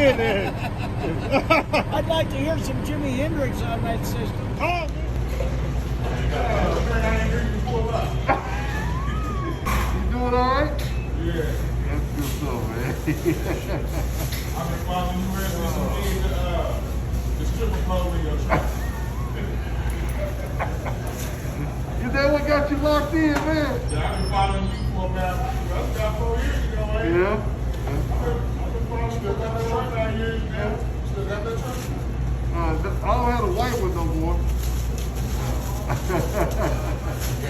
in there. I'd like to hear some Jimi Hendrix on that system. Oh, you doing all right? Yeah. That's good stuff, man. I've been following you ever since you did the stripper club video show. Is that what got you locked in, man? Yeah, I've been following you for about 4 years ago, right? Yeah. I've been following you. Still got that shirt down here, man. Still got that shirt? I don't have a white one no more. Yeah,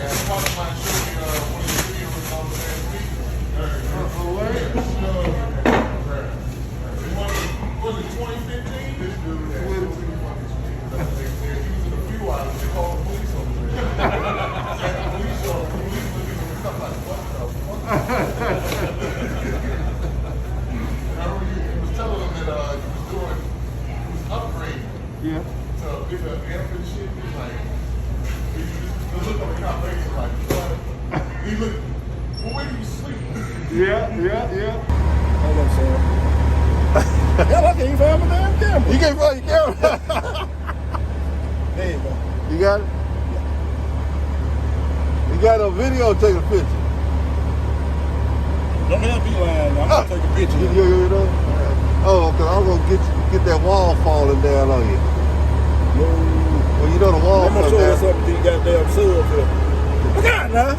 I talked about showing one of your videos on last week. Oh, wait. Was it 2015? This dude had Wait. he was in a few hours. They called the police on him. Police looking at stuff like, what the fuck? I remember you was telling them that you was upgrading Yeah. to bigger amp and shit. He's like, he looked on the combination like, what? He looked, well, where do you sleep? Yeah. Hold on, Sam. Hell, I can't even find my damn camera. You can't find your camera. There you go. You got it? You got a video taking a picture. Don't have me lying. I'm gonna take a picture. You know? Oh, because I'm going to get that wall falling down on you. Well, you know the wall I'm gonna falling show you down. something these goddamn subs here. Look out now.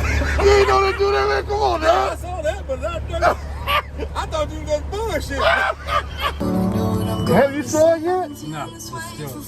You ain't know they do that, man. Come on I now. saw that, but I thought you was just bullshit. Have you saw it yet? No, it's still.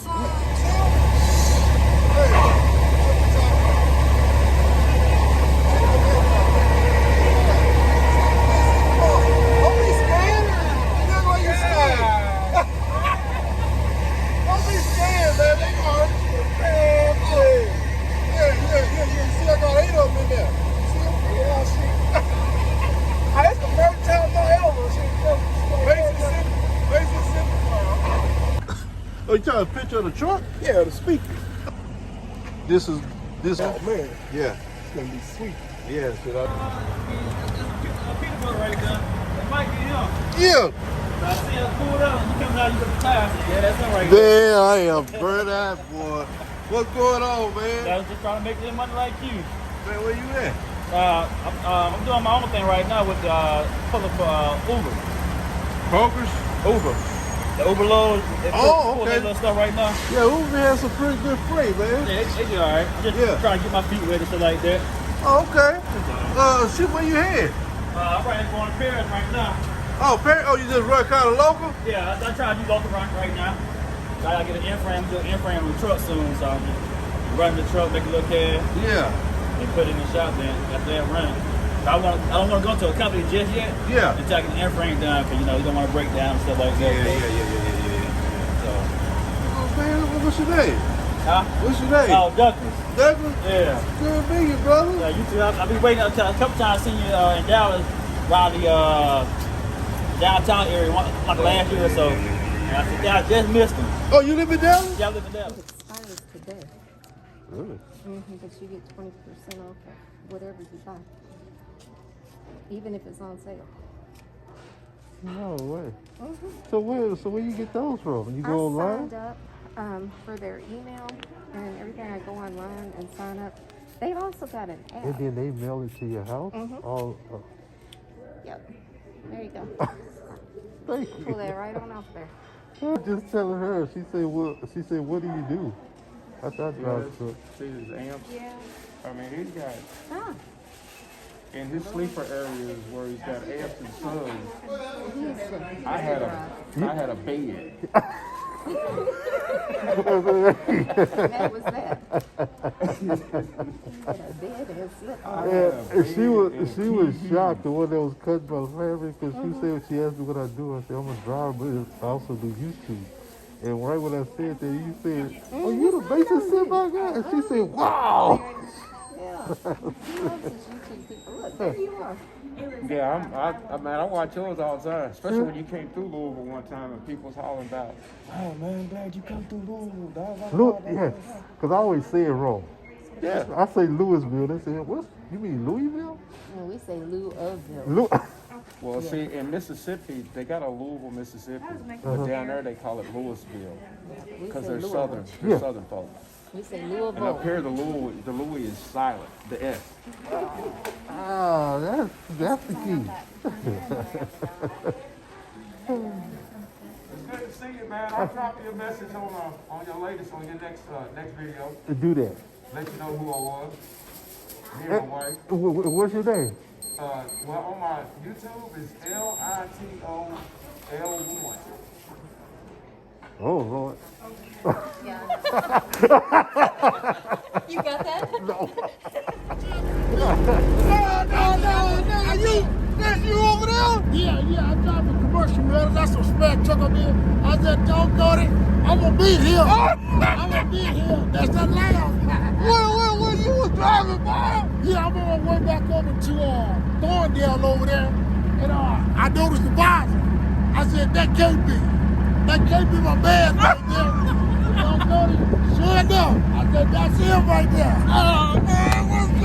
Oh, you trying a picture of the truck? Yeah, the speaker. This. Oh man, Yeah. it's gonna be sweet. Yeah. Shit, Peanut butter right there. That might be him. yeah. I see him pulled up. You coming out, you got the tires. Yeah, that's him right there. There I am. Burn out, boy. What's going on, man? I was just trying to make them money like you. Man, where you at? I'm doing my own thing right now with pulling for Uber. Kroger's? Uber. The Uber load. Oh, Pull okay. that little stuff right now. Yeah, Uber has some pretty good freight, man. Yeah, it's alright. Just Yeah. trying to get my feet wet and stuff like that. Oh, okay. Shit, where you head? I'm right here going to Paris right now. Oh, oh, you just run kind of local? Yeah, I'm trying to do local right now. I gotta get an in-frame, do an in-frame on the truck soon, so I'm just running the truck, make a little cash, Yeah. and put it in the shop then after that run. I don't want to go to a company just yet. Yeah. Until I get the in-frame done, because you don't want to break down and stuff like that. Yeah. So, Oh, man, what's your name? huh? What's your name? Oh, Douglas. Douglas? Yeah. Good to meet you, brother. Yeah, you too. I've been waiting a couple times seeing you in Dallas around the downtown area like last year or so. And I said, I just missed him. Oh, you live in Dallas? Yeah, I live in Dallas. It expires today. Really? But you get 20% off of whatever you buy, even if it's on sale. No way. So where you get those from? You go I online? signed up for their email and everything. I go online and sign up. They've also got an app. And then they mail it to your house? Oh, Yep. There you go. thank Pull you. that right on off there. I was just telling her. She said, what do you do? I thought drive a truck. See his amps. Yeah. I mean, he's got Ah, in his sleeper areas where he's got amps and subs. he's I had a bed. That was that. He had a bed and slept on it. Yeah, and she was shocked, the one that was cut by the family, because she said, she asked me what I do. I said, I'm a driver, but I also do YouTube. And right when I said that, you said, oh, you the basic semi guy? And she said, wow. Yeah. He loves his YouTube people. Look, there you are. Yeah, I watch yours all the time, especially when you came through Louisville one time and people's hollering about, oh man, glad you come through Louisville. Look, yeah, because I always say it wrong. Yeah. I say Louisville. They say, what? You mean Louisville? Well, we say Louisville. Lou- Well, see, in Mississippi, they got a Louisville, Mississippi, but down there they call it Louisville We because say they're Louisville. southern. They're Yeah. southern folks. We say And up Louisville. here, the Louis is silent. The S. Ah, that's the key. It's good to see you, man. I'll drop you a message on your latest, on your next video. Do that. Let you know who I was. Me and my wife. What's your name? Well, on my YouTube is LITOL1. Oh, Lord. You got that? No, that's you over there? Yeah, I drive a commercial, man. That's some smack truck up here. I said, don't go there. I'm gonna be here. I'm gonna be here. That's the layout. Where you was driving, boy? Yeah, I'm on my way back over to Thorndale over there. And I noticed the visor. I said, that can't be. That can't be my man right there. You know, sure enough. I said, that's him right there. Oh, man, what's